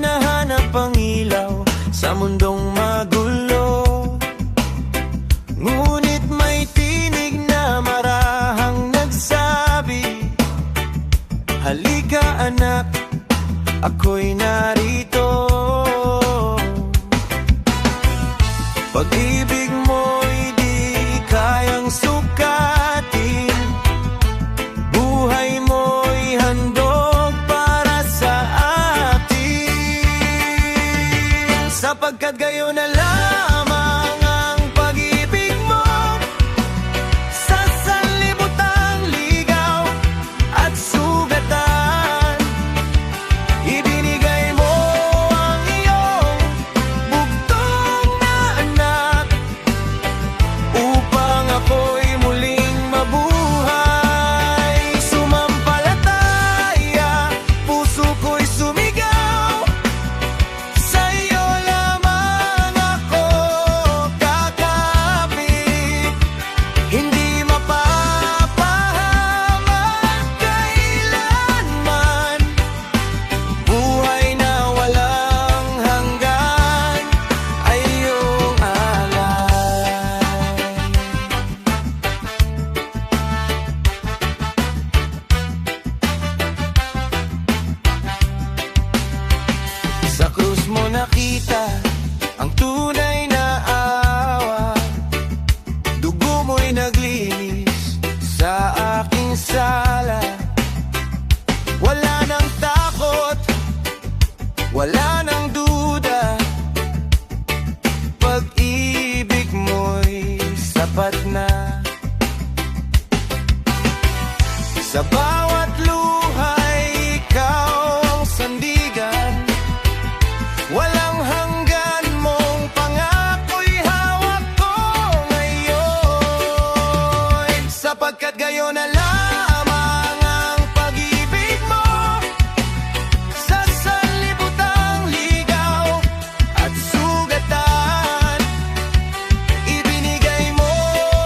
hinahanap ang ilaw sa mundong magulo. Ngunit may tinig na marahang nagsabi, halika anak, ako'y narito. Pag-ibig mo'y di kayang sukatin, buhay mo'y handog para sa atin. Sapagkat gayon na lamang ang pag-ibig mo, sa sanlibutan ligaw at sugatan. Ibinigay mo ang iyong bugtong na anak, upang ako'y muling mabuhay. Sumampalataya, puso ko'y sumigaw, sa iyo lamang ako kakapit. Hindi mapapahamak kailanman, buhay na walang hanggan ay iyong alay. Sa krus mo nakita ang tunay na awa, dugo mo'y naglinis sa aking sala. Wala nang takot, wala nang duda, pag-ibig mo'y sapat na. Sa bawat luhay, ikaw ang sandigan, walang hanggan mong pangako'y hawak ko ngayon. Sapagkat gayon na lamang ang pag-ibig mo, sa sanlibutan ligaw at sugatan. Ibinigay mo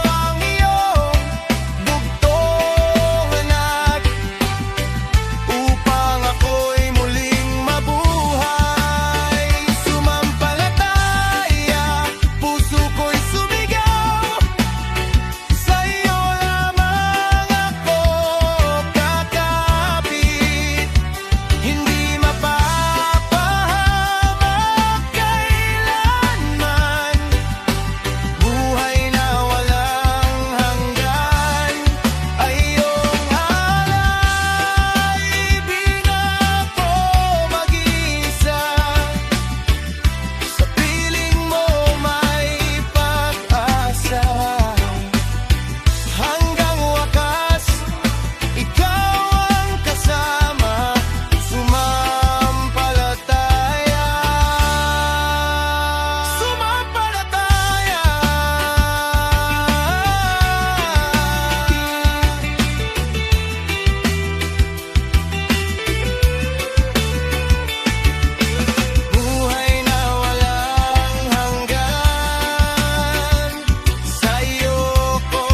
ang iyong bugtong anak, upang ako'y muling mabuhay. Sumampalataya, puso ko'y sumigaw, sa iyo lamang ako kakapit. Hindi mapapahamak kailanman, buhay na walang hanggan ay iyong alay. Di na ako mag-iisa, sa piling mo may pag-asa. Hanggang wakas, ikaw ang kasama, sumampalataya. Sumampalataya. Buhay na walang hanggan, sa iyo ko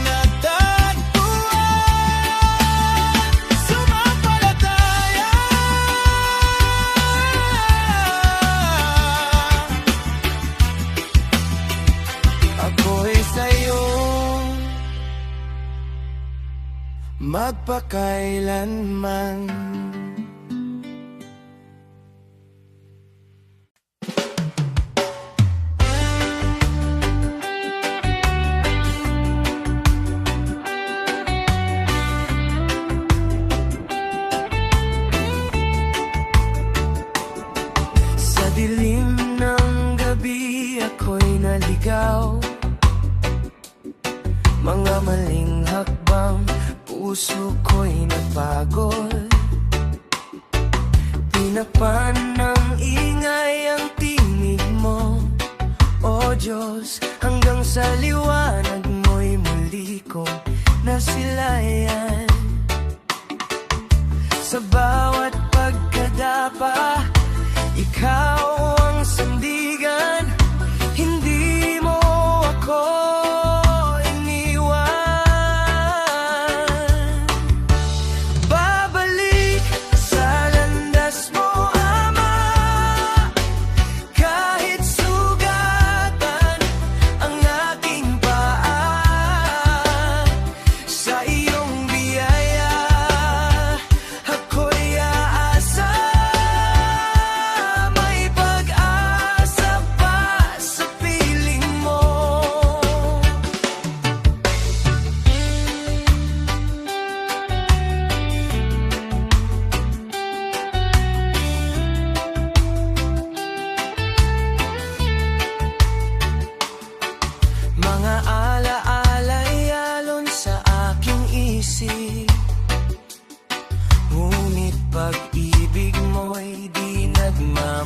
natagpuan. Sumampalataya. Ako'y sa'yo magpakailanman. Sa dilim ng gabi ako'y naligaw, mga maling hakbang, puso ko'y napagod. Tinakpan ng ingay ang tinig mo, O Diyos, hanggang sa liwanag mo'y muli kong nasilayan. Sa bawat pagkadapa, ikaw ang sandigan, hindi mo ako iniwan. Babalik sa landas mo, Ama,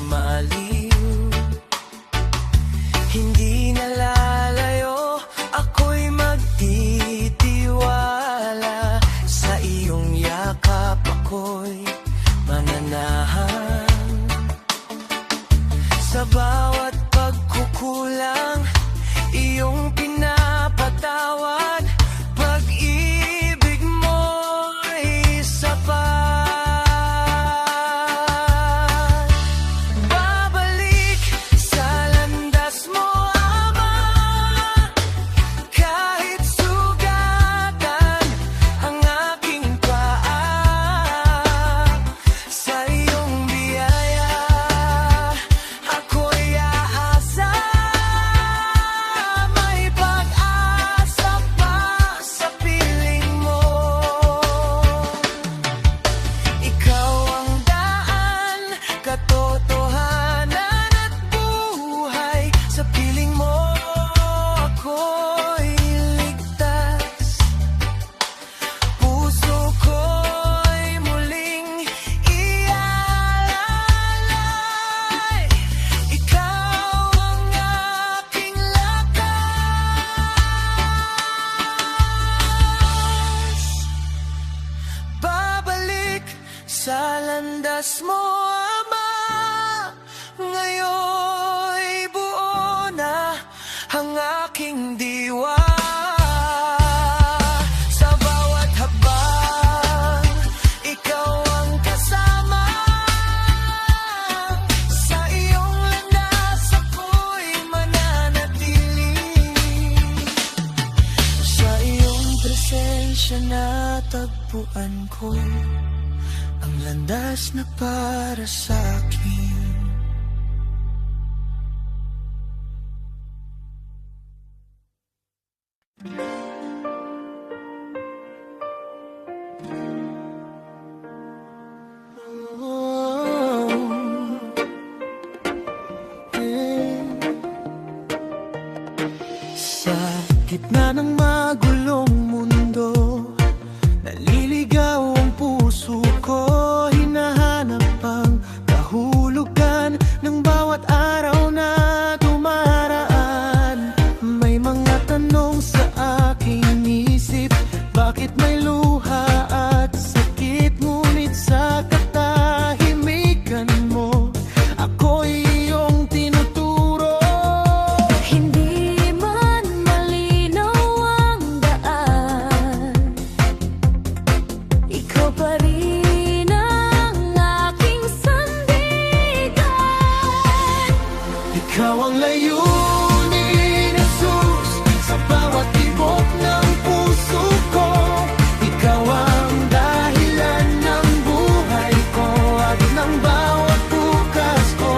maaliw. Hindi nalalayo, ako'y magtitiwala. Sa iyong yakap ako'y mananahan. Sa bawat pagkukulang, iyong pinapatawad. Pag-ibig mo'y sapat. Babalik sa landas mo, Ama, kahit sugatan ang aking paa. Sa iyong biyaya ako'y aasa. May pag-asa pa sa piling mo. Ikaw ang daan, katotohanan at buhay. Sa piling mo ako'y ligtas. Puso ko'y muling iaalay. Ikaw ang aking lakas. Babalik sa landas mo, Ama. Ngayon'y buo na ang aking diwa. Sa bawat habang, ikaw ang kasama. Sa iyong landas ako'y mananatili. Sa iyong presensya natagpuan ko ang landas na para sa'kin. Sa gitna ng magulong mundo, naliligaw ang puso ko. Hinahanap ang kahulugan ng bawat araw na dumaraan. May mga tanong sa aking isip, bakit may luha at sakit? Ngunit sa katahimikan mo, ako'y iyong tinuturo. Hindi man malinaw ang daan, ikaw pa rin ang aking sandigan. Ikaw ang layunin, Jesus, sa bawat tibok ng puso ko. Ikaw ang dahilan ng buhay ko at ng bawat bukas ko.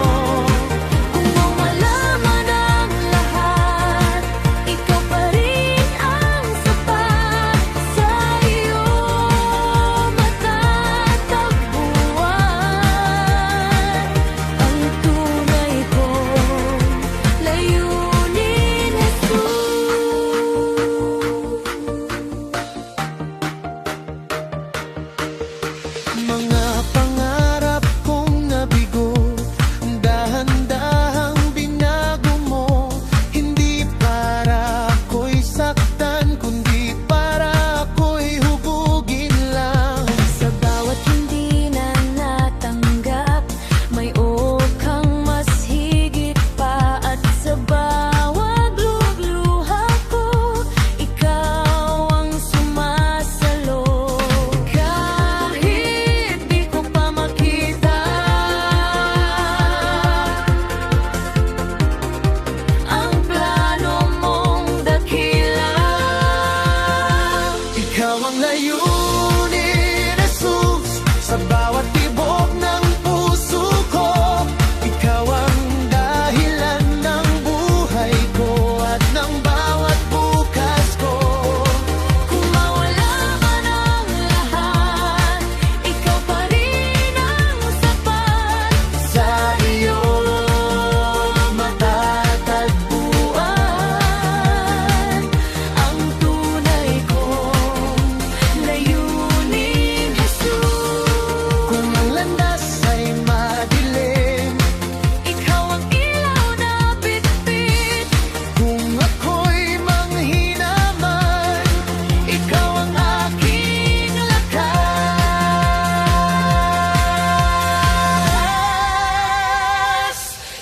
Kung mawala man ang lahat, ikaw pa rin ang sapat. Sa iyo matatagpuan ang tunay kong layunin.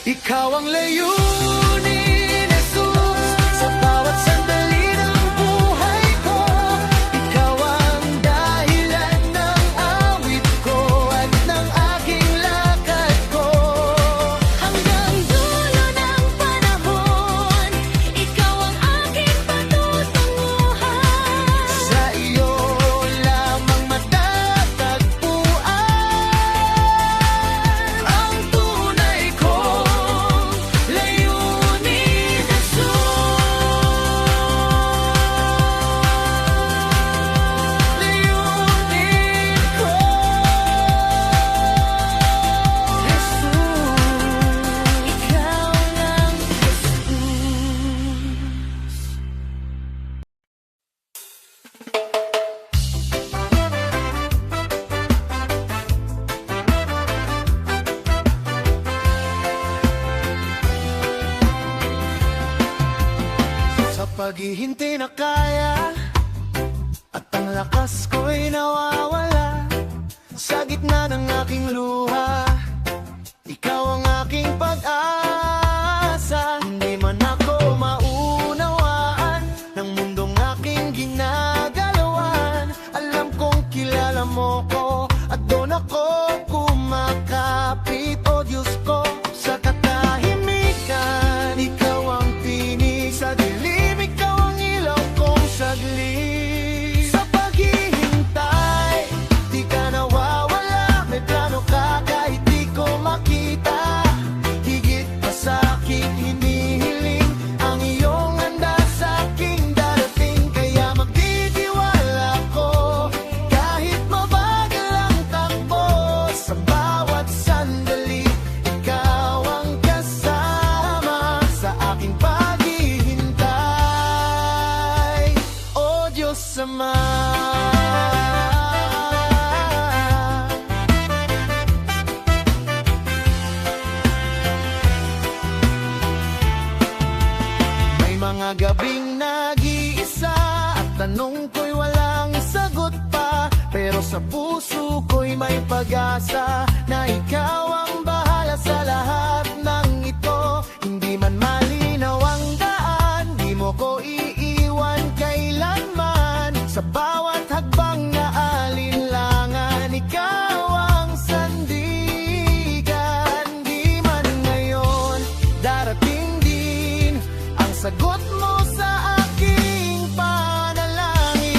Ikaw ang layunin, Jesus, sa bawat sandali ng buhay ko. Ikaw ang dahilan ng awit ko at ng aking lakad ko. Hanggang dulo ng panahon, ikaw ang aking patutunguhan. Sa iyo lamang matatagpuan ang tunay kong layunin, Jesus. Layunin ko, Jesus. Ikaw lang, Sa paghihintay na kaya at ang lakas ko'y nawawala. Sa gitna ng aking luha, ikaw ang aking pag-asa. Hindi man ako maunawaan ng mundong aking ginagalawan. Alam kong kilala mo ko at doon ako kumakapit, o Diyos ko. Sa katahimikan, ikaw ang tinig sa dilim, ikaw ang ilaw kong saglit. Sa paghihintay, di ka nawawala, may plano ka kahit di ko makita. Higit pa sa aking hinihiling, ang iyong handa sa aking darating. Kaya magtitiwala ko, kahit mabagal ang takbo. Sa bawat sandali, ikaw ang kasama sa aking paghihintay, o Diyos Ama. May mga gabing nag-iisa at tanong ko'y walang sagot pa. Pero sa puso ko'y may pag-asa na ikaw ang bahala sa lahat ng ito. Hindi man malinaw ang daan, di mo ko iiwan kailanman. Sa bawat hagbang na alinlangan, ikaw ang sandigan. Di man ngayon, darating din ang sagot mo sa aking panalangin.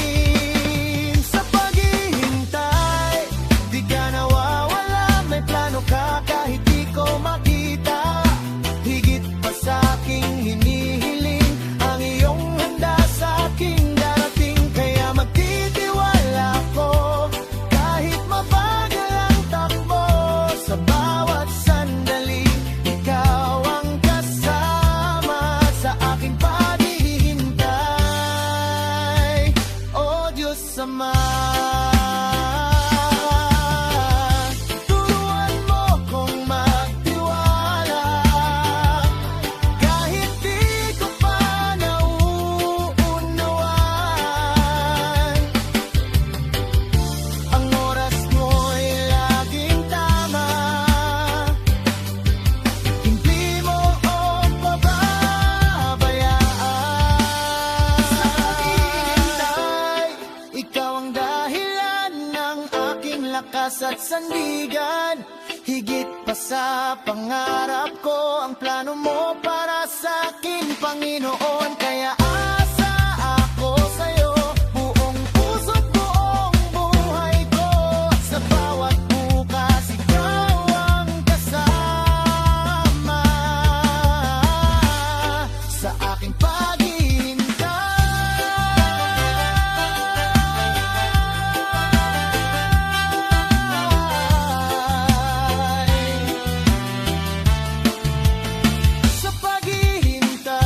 Sa paghihintay, di ka nawawala, may plano ka kahit di ko makita. Higit pa sa aking hinihiling, ang iyong handa sa aking darating. Kaya magtitiwala ko, kahit mabagal ang takbo. Sa bawat sandali, ikaw ang kasama sa aking paghihintay, o Diyos Ama. Turuan mo kong magtiwala, kahit di ko pa nauunawaan. Ang oras mo'y laging tama, hindi mo ako pababayaan. Sa paghihintay, ikaw ang dahilan ng aking lakas at sandigan. Higit pa sa pangarap ko, ang plano mo para sa akin, Panginoon. Kaya asa ako sa'yo, buong puso't buong buhay ko. Sa bawat bukas, ikaw ang kasama sa aking paghihintay. Sa paghihintay,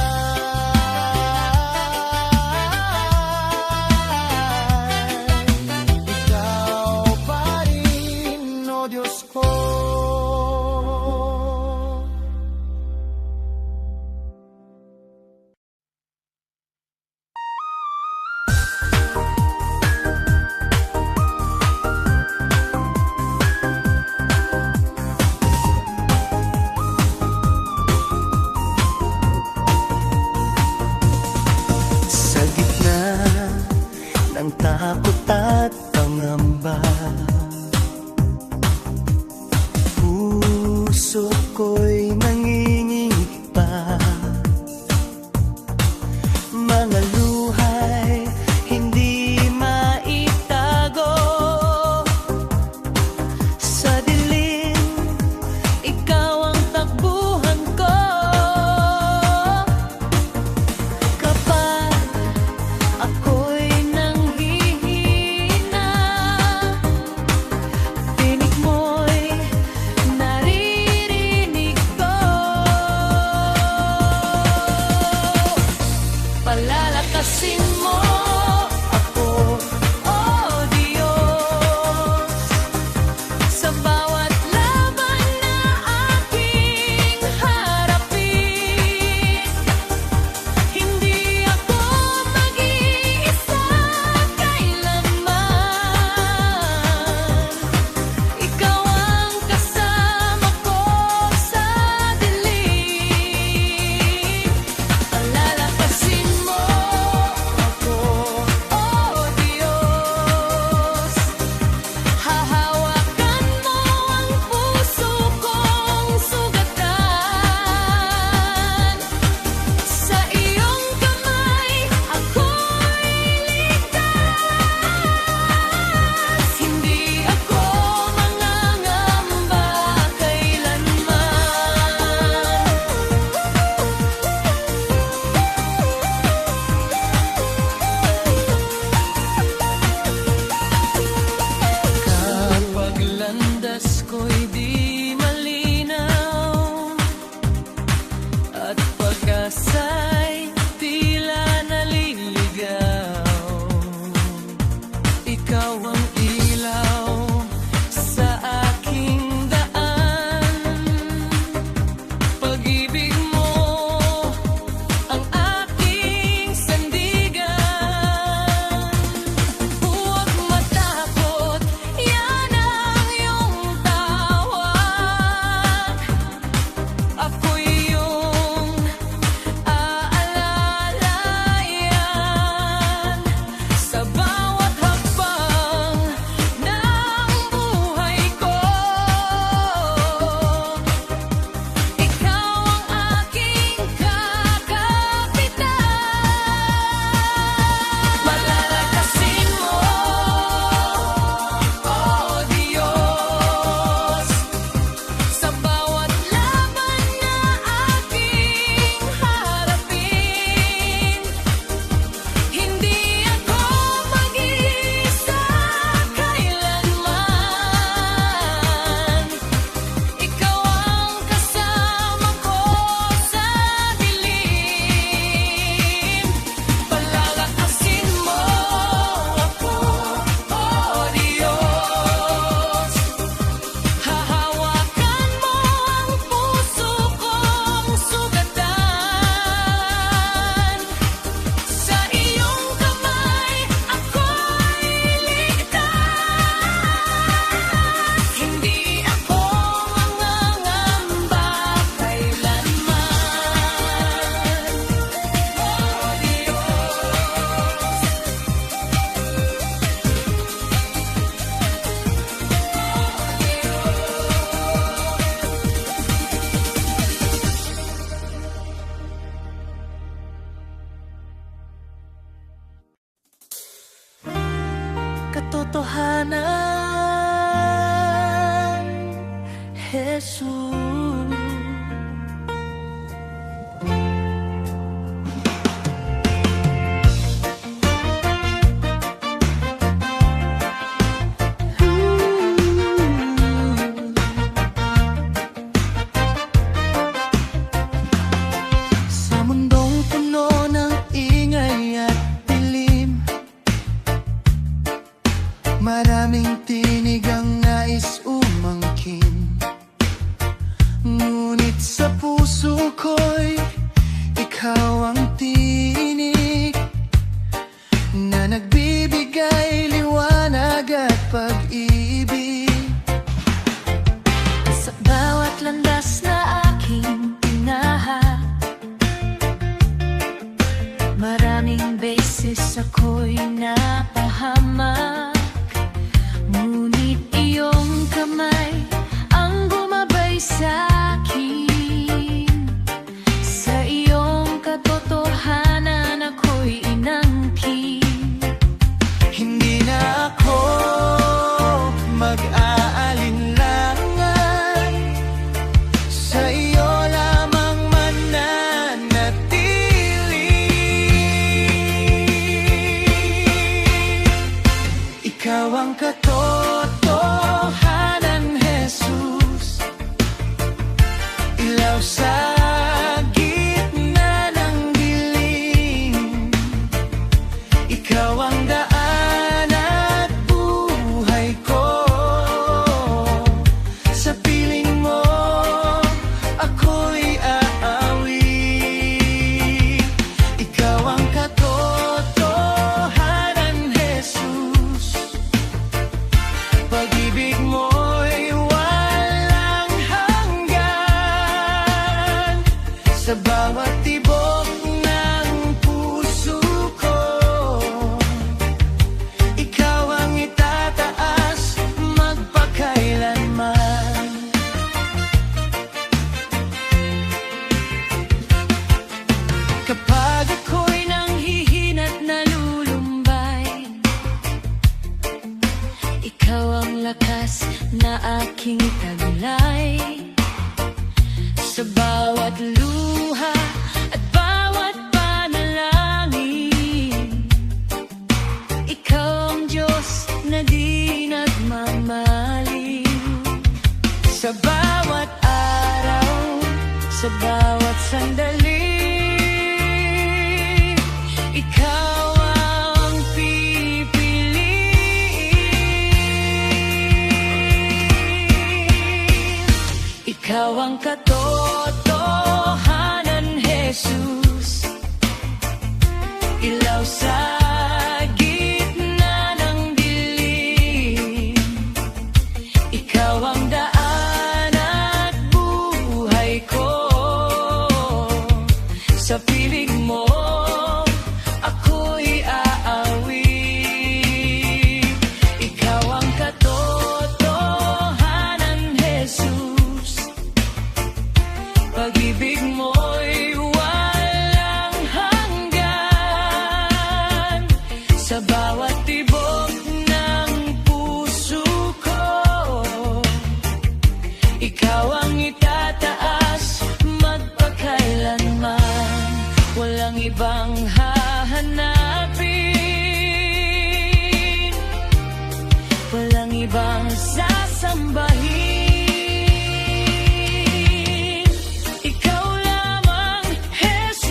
pag-ibig mo ang aking sandigan. Huwag matakot, yan ang iyong tawag. Ako'y iyong aalalayan sa bawat hakbang ng buhay ko. Ikaw ang aking kakapitan. Palalakasin mo, oh Diyos, sa bawat laban na aking harapin. Hindi ako mag-iisa kailanman. Ikaw ang kasama ko sa dilim. Palalakasin mo ako, oh Diyos. Hahawakan mo ang puso kong sugatan. Sa iyong kamay ako'y ligtas. Hindi ako mangangamba kailanman. Oh Katotohanan, Jesus. Sa mundong puno ng ingay at dilim, maraming tinig ang nais umangkin. Ngunit sa puso ko'y ikaw ang tinig na nagbibigay liwanag at pag-ibig. Sa bawat landas na aking tinahak, maraming beses ako'y napahamak. Ngunit iyong kamay ang gumabay sa'kin. Sa iyong katotohanan ako'y inangkin. Hindi na ako mag-aalinlangan, sa iyo lamang mananatili. Ikaw ang katotohanan, Jesus. Ilaw sa gitna ng dilim. Ikaw ang daan at buhay ko. Sa piling mo ako'y aawi. Ikaw ang katotohanan, Jesus. Pag-ibig mo'y walang hanggan. Sa bawat tibok ng puso ko, ikaw ang itataas magpakailanman. Kapag ako'y nanghihina't nalulumbay, ikaw ang lakas na aking taglay. Sa bawat luha at bawat panalangin, ikaw ang Diyos na di nagmamaliw. Sa bawat araw, sa bawat sandali, ikaw ang pipiliin. Ikaw ang katotohanan, Jesus. Ilaw sa gitna ng dilim, ikaw ang daan at buhay ko. Sa piling mo ako'y aawi. Ikaw ang katotohanan, Jesus. Pag-ibig mo'y walang hanggan. Sa bawat tibok ng puso ko, ikaw ang itataas magpakailanman. Walang ibang hahanapin, walang ibang sasambahin. Ikaw lamang, Jesus,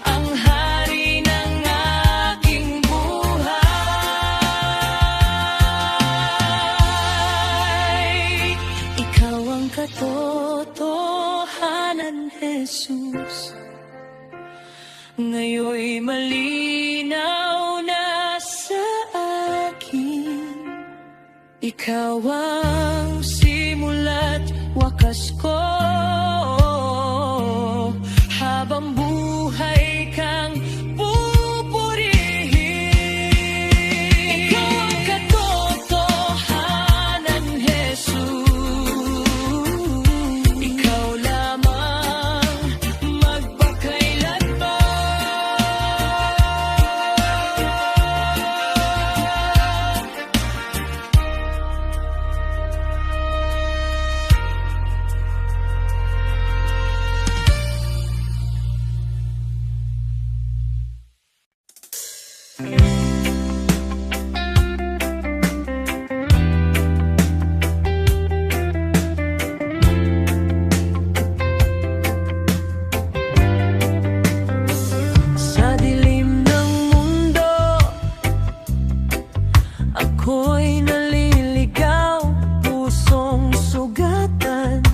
ang hari ng aking buhay. Ikaw ang katotohanan, Jesus. Ngayon'y malinaw na sa akin. Ikaw ang simula't wakas ko. Habang buhay kang pupurihin. Ikaw ang katotohanan, Jesus. Ikaw lamang magpakailanman. Sa dilim ng mundo, ako'y naliligaw. Pusong sugatan,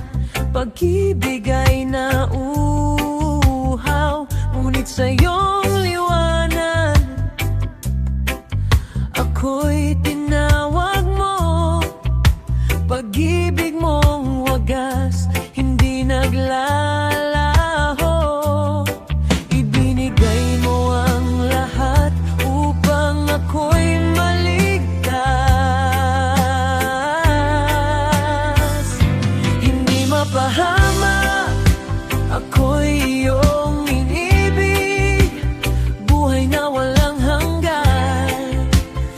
pag-ibig ay nauuhaw. Ngunit sa iyong liwanag, ako'y tinawag mo. Pag-ibig mong wagas, hindi naglalaho. Ibinigay mo ang lahat upang ako'y maligtas. Hindi mapahama, ako'y iyong inibig. Buhay na walang hanggan,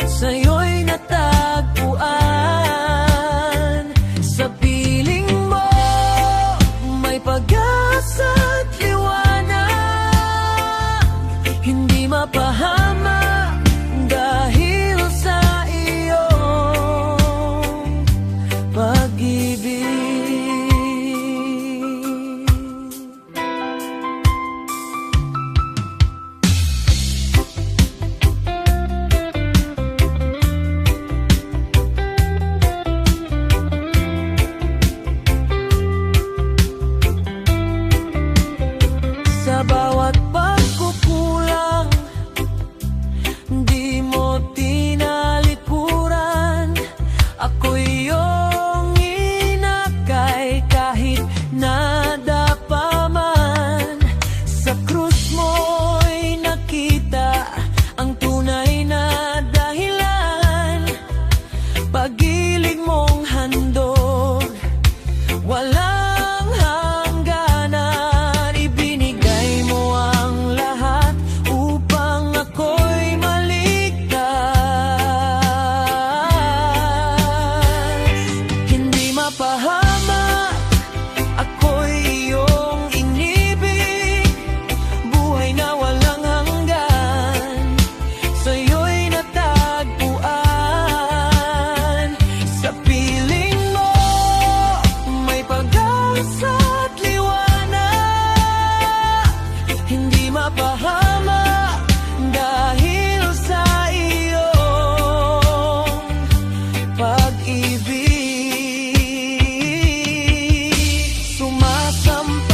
sa'yo'y natagpuan. Sa piling mo may pag-asa't liwanag. Hindi mapahama dahil sa iyong pag-ibig. Sa bawat pagkukulang, di mo tinalikuran. Ako'y iyong inakay kahit nadapa man. Sa krus mo'y nakita ang tunay na dahilan. Pag-ibig mong handog, walang hangganan. Ibinigay mo ang lahat upang ako'y maligtas. Hindi mapahama, ako'y iyong inibig. Buhay na walang hanggan, sa'yo'y natagpuan. Sa piling mo may pag-asa't liwanag. Hindi mapahama dahil sa iyong pag-ibig. Sumasampa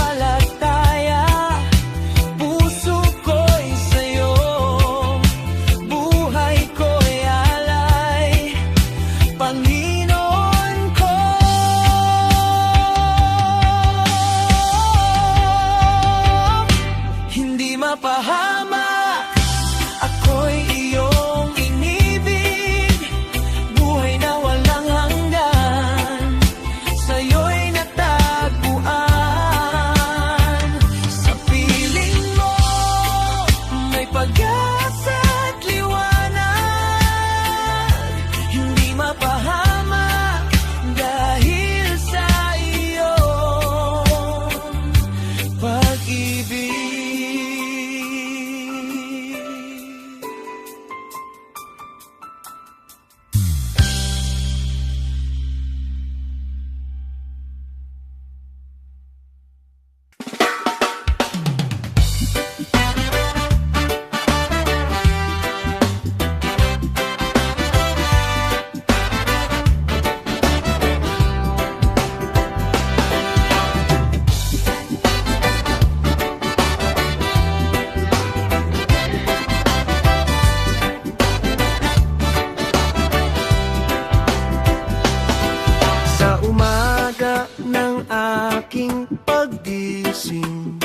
gitna ng aking paggising.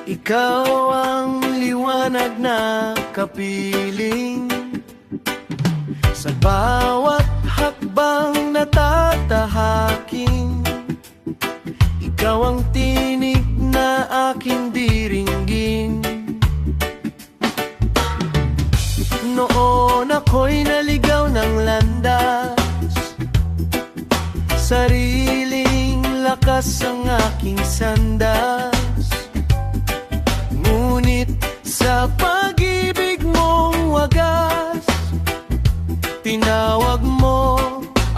Ikaw ang liwanag na kapiling. Sa bawat hakbang na tatahakin, ikaw ang tinig na aking diringgin. Noon ako'y naligaw ng landas, sariling lakas ang aking sandas. Ngunit sa pag-ibig mong wagas, tinawag mo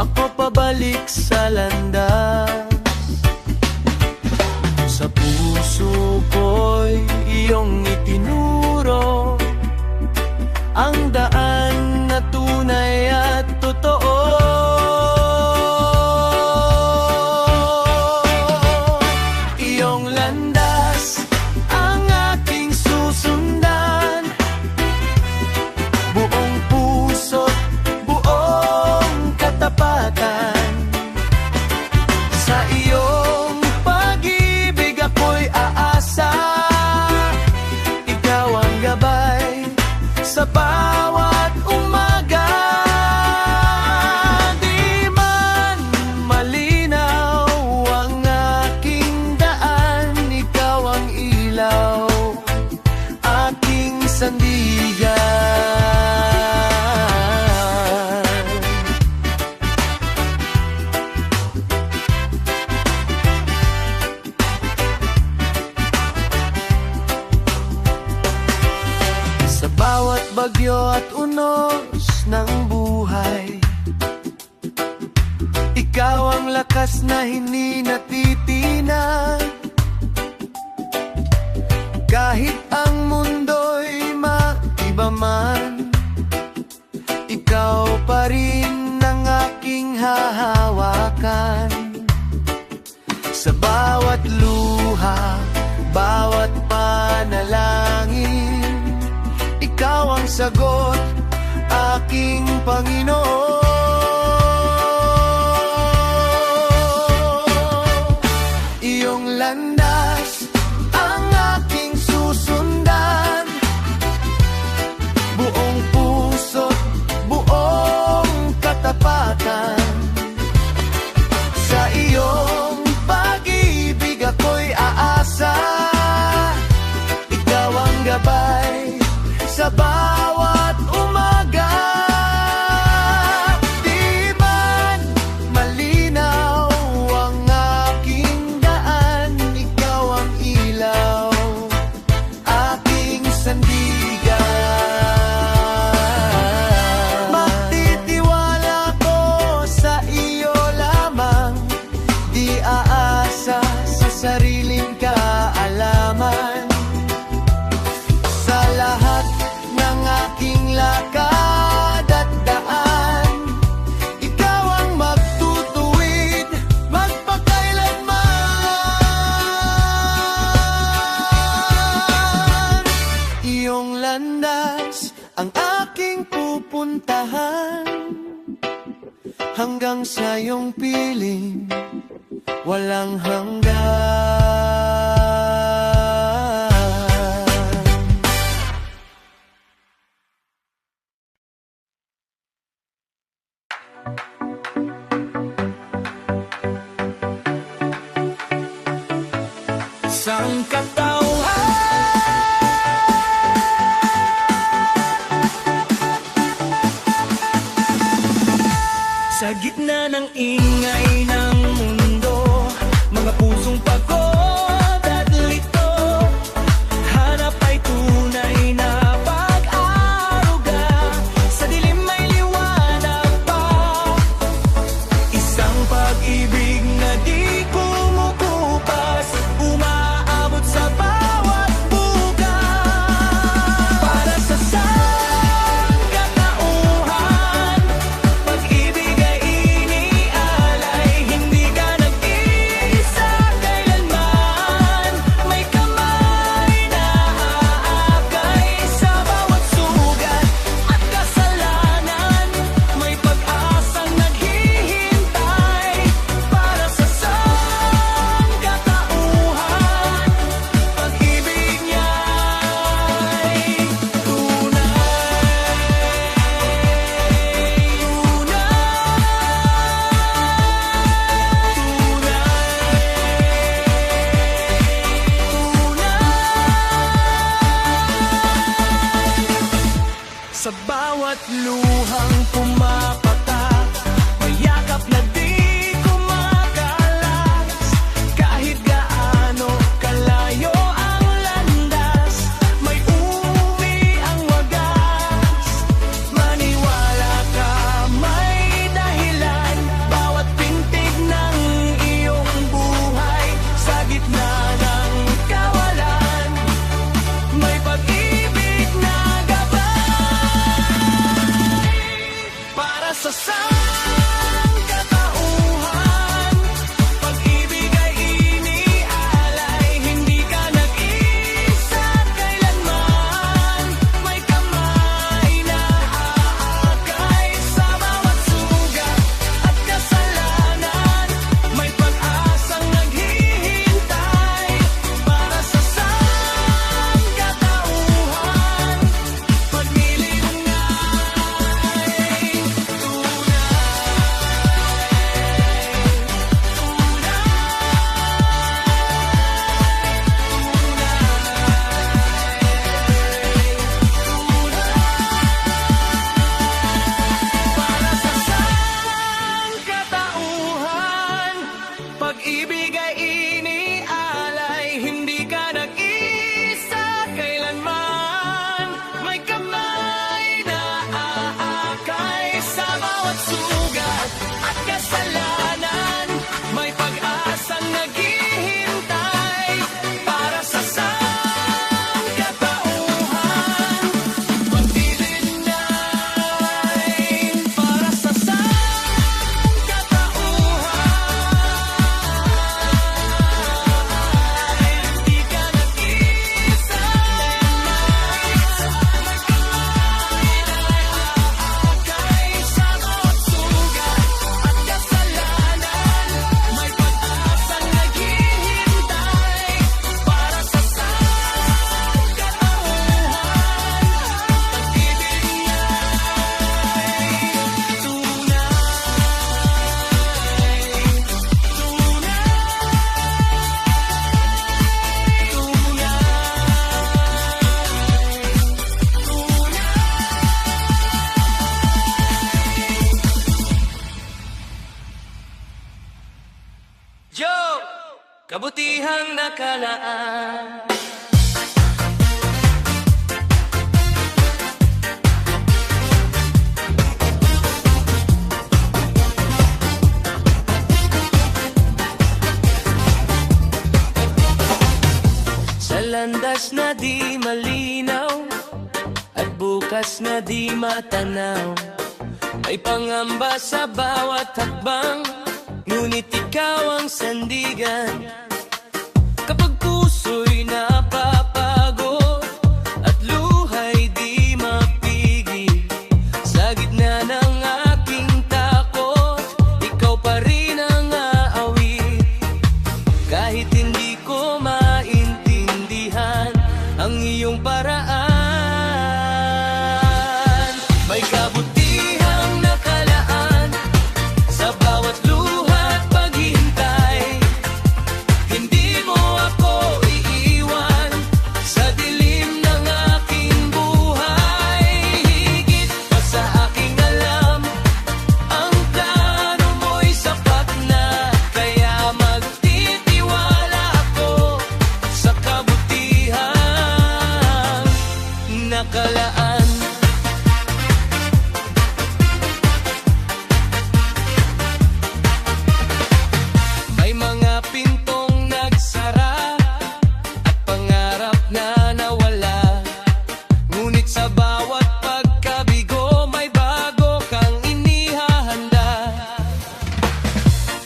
ako pabalik sa landas. Sa puso ko'y iyong itinuro ang daan na tunay at totoo. Iyong landas ang aking susundan, buong puso't buong katapatan. Sa iyong pag-ibig ako'y aasa, ikaw ang gabay sa bawat umaga. Di man malinaw ang aking daan, ikaw ang ilaw, aking sandigan. Sa bawat bagyo at unos ng buhay, ikaw ang lakas na hindi natitinag. Kahit ang mundo'y maiba man, ikaw pa rin ang aking hahawakan. Sa bawat luha, bawat panalangin, ikaw ang sagot, aking Panginoon. Iyong landas ang aking susundan, buong puso't buong katapatan. Sa iyong pag-ibig ako'y aasa, ikaw ang gabay sa bawat umaga. Di man malinaw ang aking daan, ikaw ang ilaw, aking sandigan. Magtitiwala ko sa iyo lamang, di aasa sa sariling kaalaman. Sa lahat ng aking lakad at daan, ikaw ang magtutuwid magpakailanman. Iyong landas ang aking pupuntahan, hanggang sa iyong piling walang hanggan. Sangkatauhan, sa gitna ng ingay ng mundo, mga pusong pagod at lito, hanap ay tunay na pag-aaruga. Sa dilim may liwanag pa, isang pag-ibig na di kumukupas, umaabot sa bawat bukas. Para sa sangkatauhan, pag-ibig ay inialay, hindi pag-ibig ay inialay. Hindi ka nag-iisa kailanman. May kamay na aakay sa bawat sugat at kasalanan. May pag-asang naghihintay para sa sangkatauhan. Magdilinay para sa sangkatauhan. Hindi ka nag-iisa. May kamay na aakay sa bawat sugat at kasalanan. May pag-asang naghihintay para sa sangkatauhan. Pag-ibig ay Joe, kabutihang nakalaan. Sa landas na di malinaw at bukas na di matanaw, may pangamba sa bawat hakbang, ngunit ikaw ang sandigan. Kapag puso'y napapagod at luha'y di mapigil, sa gitna ng aking takot, ikaw pa rin ang aawit. Kahit hindi ko maintindihan ang iyong paraan, may kabutihang nakalaan sa bawat luha't paghihintay. Hindi mo ako iiwan sa dilim ng aking buhay. Higit pa sa aking alam, ang plano mo'y sapat na, kaya magtitiwala ako sa kabutihang nakalaan. May mga pintong nagsara at pangarap na nawala, ngunit sa bawat pagkabigo may bago kang inihahanda.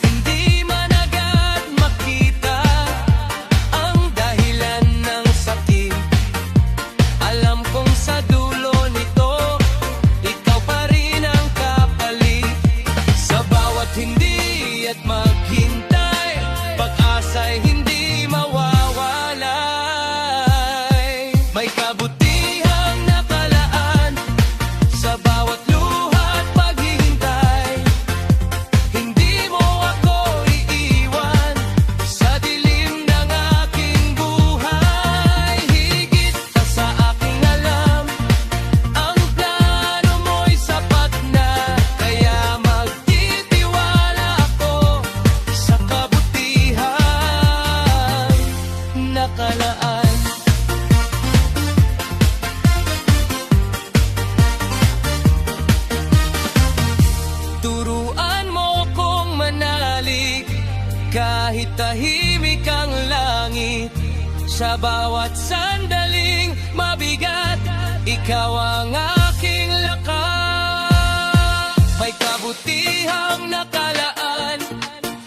Hindi man agad makita ang dahilan ng sakit, alam kong sa dulo nito, ikaw pa rin ang kapalit. Sa bawat hindi at maghintay, pag-asa'y hindi mawawalay. May kabutihang nakalaan sa bawat luha't paghihintay. Hindi mo ako iiwan sa dilim ng aking buhay. Higit pa sa aking alam, ang plano mo'y sapat na, kaya magtitiwala ako sa kabutihang nakalaan. Turuan mo kong manalig kahit tahimik ang langit. Sa bawat sandaling mabigat, ikaw ang aking lakas. May kabutihang nakalaan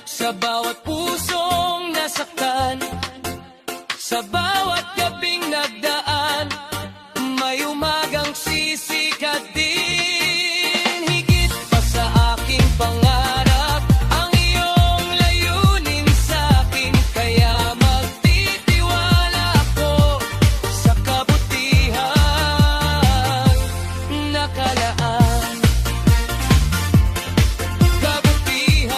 sa bawat pusong nasaktan. Sa bawat gabing nagdaan, may umagang sisikat din. Higit pa sa aking pangarap, ang iyong layunin sa'kin, kaya magtitiwala ako sa kabutihang nakalaan. Kabutihang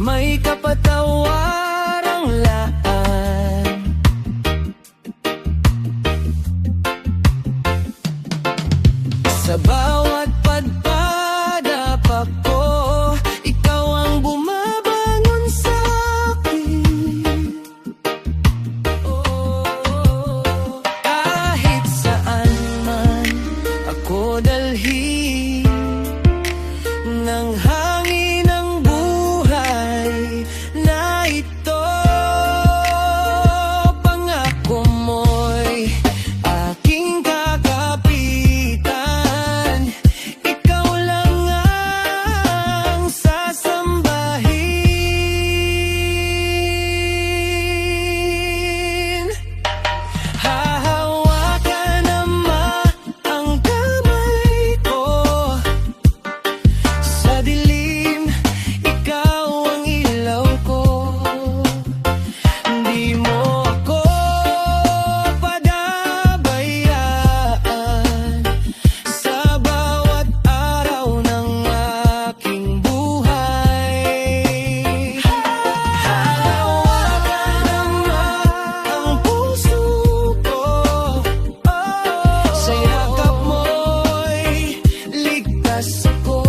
may kapatawarang laan. Sa bawat padpadap ako, ikaw ang bumabangon sa akin. Kahit saan man ako dalhin ng hangin ng buhay na ito, pangako mo'y aking kakapitan. Ikaw lang ang sasambahin. Hahawakan naman ang kamay ko sa dilim, ikaw ang ilaw ko. Di mo ako padabayaan sa bawat araw ng aking buhay. Hahawakan naman ang puso ko, sa yakap mo'y ligtas ako.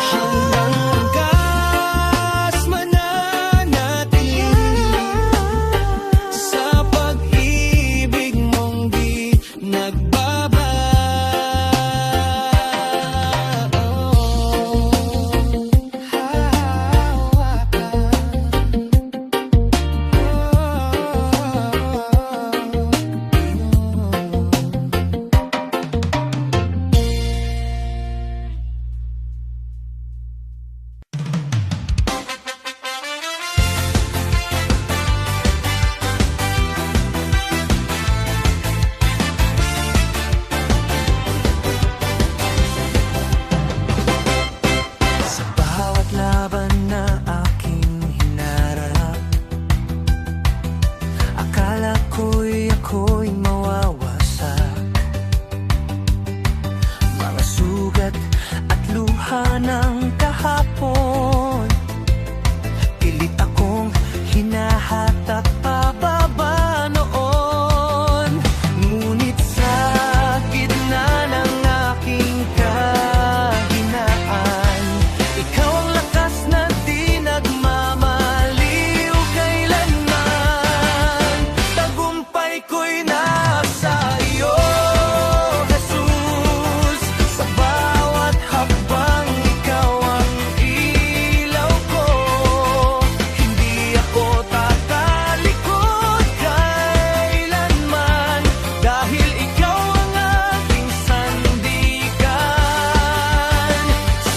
Hanggang wakas mananatili sa pag-ibig mong di Sa bawat laban na aking hinarap, akala ako'y mawawasak. Mga sugat at luha ng kahapon, pilit akong hinahatak pababa noon. Ngunit sa gitna ng aking kahinaan, ikaw ang lakas na di nagmamaliw kailanman. Tagumpay ko'y nasa iyo, Jesus. Sa bawat hakbang, ikaw ang ilaw ko. Hindi ako tatalikod kailanman, dahil ikaw ang aking sandigan.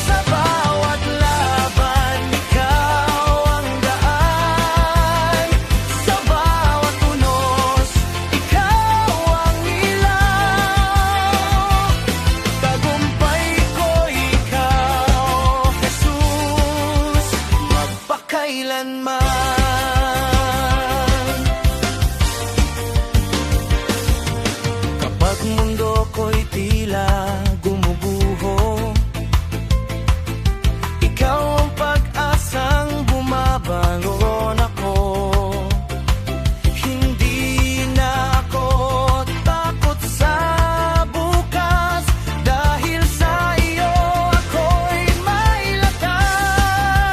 Sa bawat laban, ikaw ang daan. Sa bawat unos, ikaw ang ilaw. Tagumpay ko ikaw, Jesus, magpakailanman. Kapag mundo ko'y tila gumuguho, ikaw ang pag-asang bumabangon ako. Hindi na ako takot sa bukas, dahil sa iyo ako'y may lakas.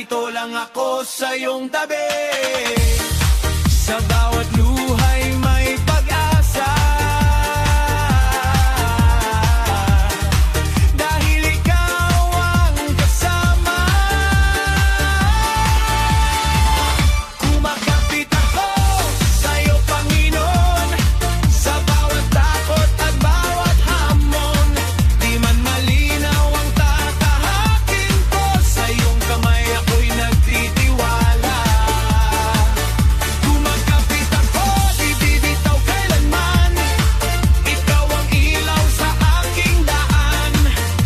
narito lang ako sa iyong tabi. Sa bawat luhay may pag-asa, dahil ikaw ang kasama. Kumakapit ako sa'yo, Panginoon, sa bawat takot at bawat hamon. Di man malinaw ang tatahakin ko, sa iyong kamay ako'y nagtitiwala. Kumakapit ako, di bibitaw kailanman. Ikaw ang ilaw sa aking daan,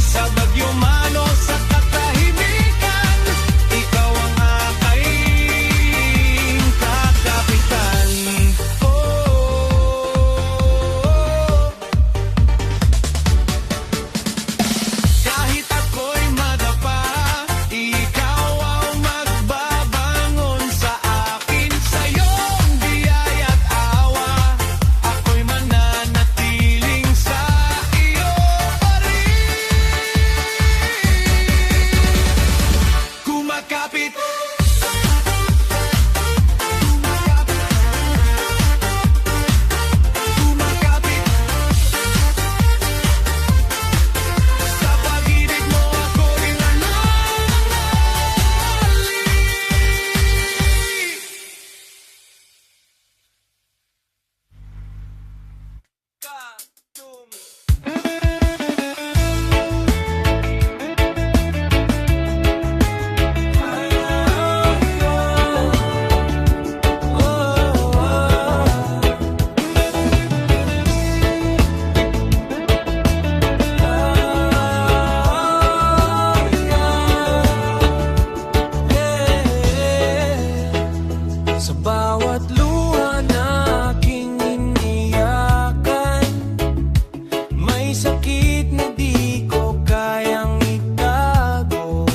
sa bagyo man o sa katahimikan. Ikaw ang aking kakapitan. Kahit ako'y madapa, ikaw ang magbabangon sa akin. Sa iyong biyaya at awa, ako'y mananatiling sa iyo pa rin. Kumakapit, kumakapit, sa pag-ibig mo ako'y nananali. Sa bawat luha na aking iniyakan, may sakit na di ko kayang itago.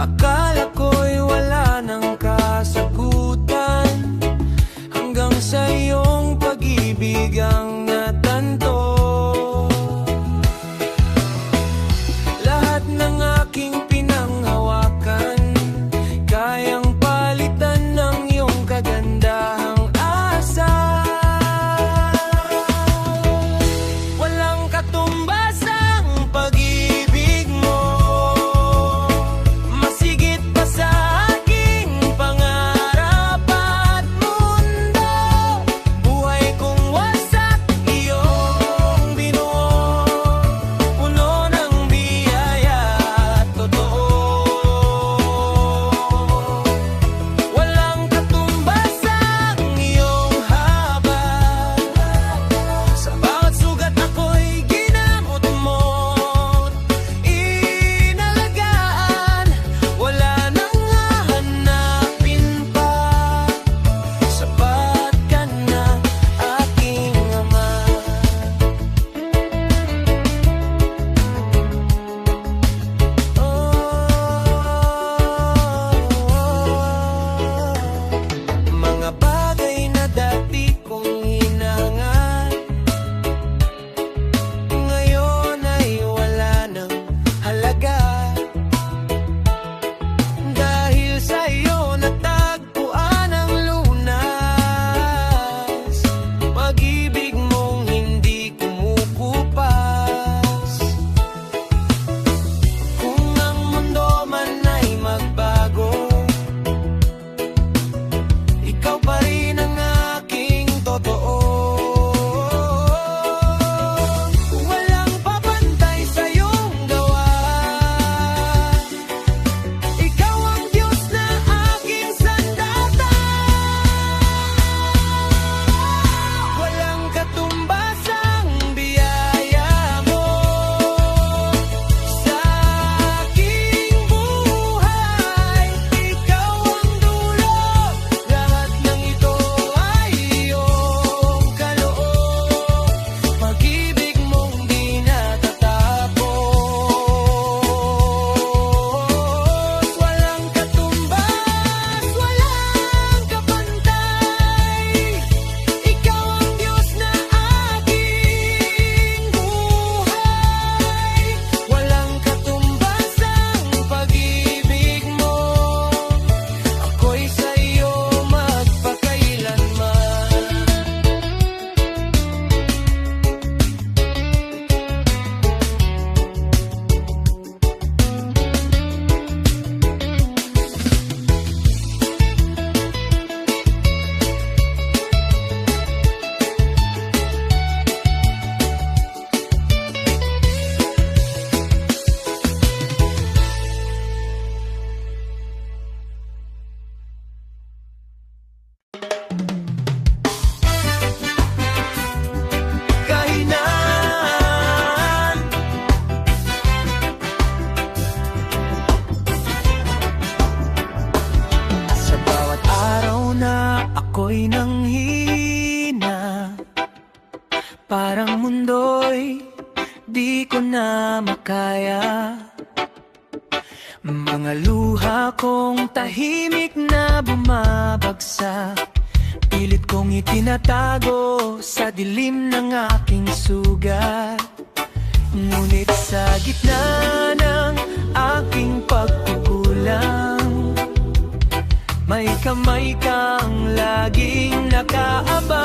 Akala ko'y wala ng kasagutan, hanggang sa iyong pag-ibig ang natanto. Lahat ng aking pinanghawakan, kayang palitan ng iyong kagandahang asal. Walang katumbas ang pag-ibig mo, masigit ko na makaya. Mga luha kong tahimik na bumabagsak, pilit kong itinatago sa dilim ng aking sugat. Ngunit sa gitna ng aking pagkukulang, may kamay kang laging nakaabang.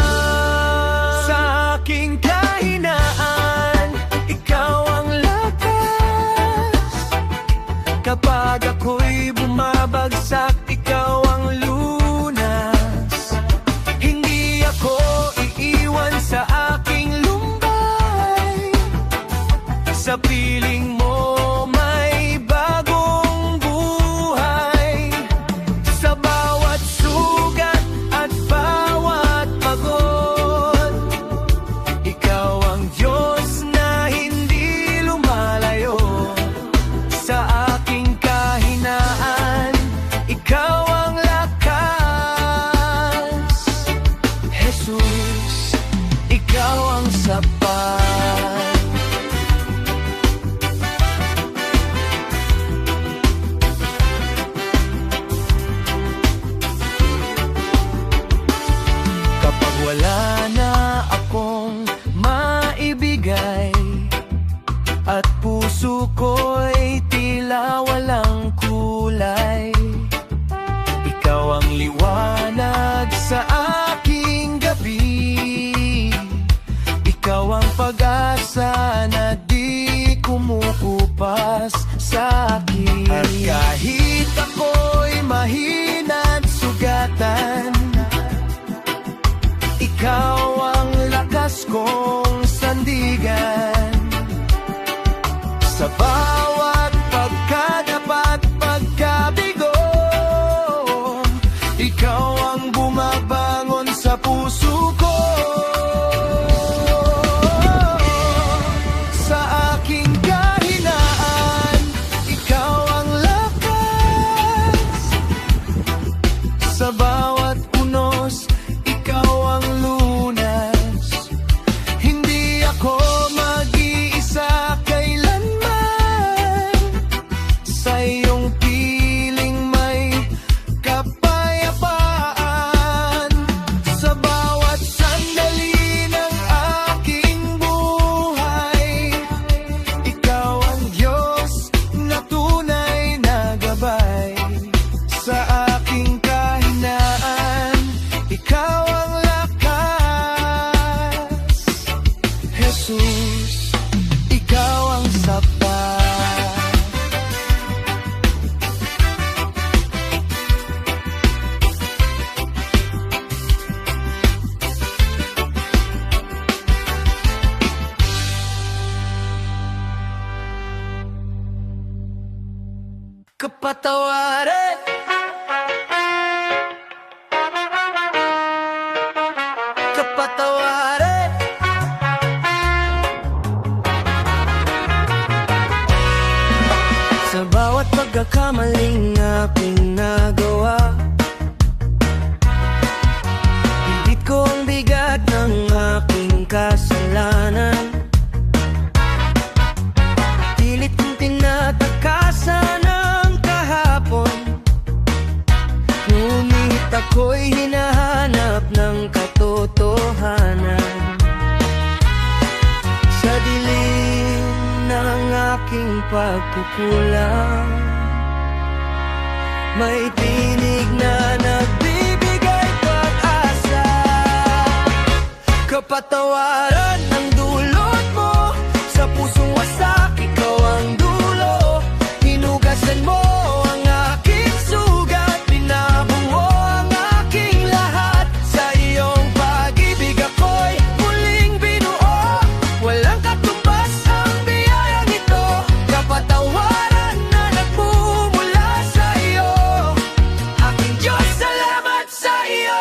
Sa aking kahinaan, ikaw ang lakas. Kapag ako'y bumabagsak, ikaw ang lunas. Hindi ako iiwan sa aking lumbay. Sa piling mo may bagong buhay. Sa bawat sugat at bawat pagod, ikaw ang Diyos na hindi lumalayo. Sa aking kahinaan, ikaw ang lakas. Jesus, ikaw ang sapat. Kapag wala na akong maibigay at puso ko'y tila walang kulay, ikaw ang liwanag sa aking gabi. Ikaw ang pag-asa na di kumukupas sa akin. At kahit ako'y mahina't sugatan, ikaw ang lakas kong sandigan. Sa bawat pagkadapat, pagkabigo, ikaw ang bumabangon sa puso ko. Sa aking kahinaan, ikaw ang lakas. Sa bawat unos, ikaw ang lunas. Hindi ako mag-iisa kailanman. Sa iyong piling may kapayapaan. Sa bawat sandali ng aking buhay, ikaw ang Diyos na tunay na gabay. Sa aking kahinaan, ikaw ang lakas. Jesus, ikaw ang sapat. Kapatawaran, kapatawaran. Sa bawat pagkakamaling aking nagawa, pilit ko ang bigat ng aking kasalanan. Pilit kong tinatakasan ang kahapon, ngunit ako'y hinahanap ng katotohanan. Sa dilim ng aking pagkukulang, may tinig na nagbibigay pag-asa. Kapatawaran ang dulot mo sa pusong wasak, ikaw ang dulo. Hinugasan mo ang aking sugat, pinabungo ang aking lahat. Sa iyong pag-ibig ako'y muling binuo. Walang katumbas ang biyayang ito. Kapatawaran na nagmumula sa iyo. Aking Diyos, salamat sa iyo.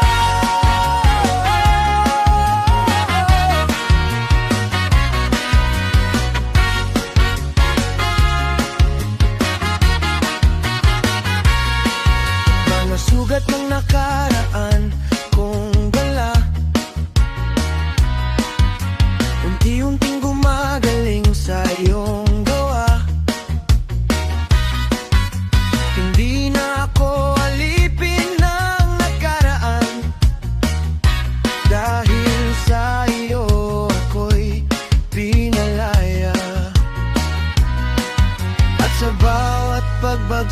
Mga sugat ng nakaraan kong dala, unti-unting gumagaling sa iyo.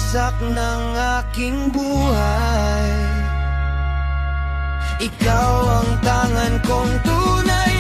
bagsak ng aking buhay. Ikaw ang tangan kong tunay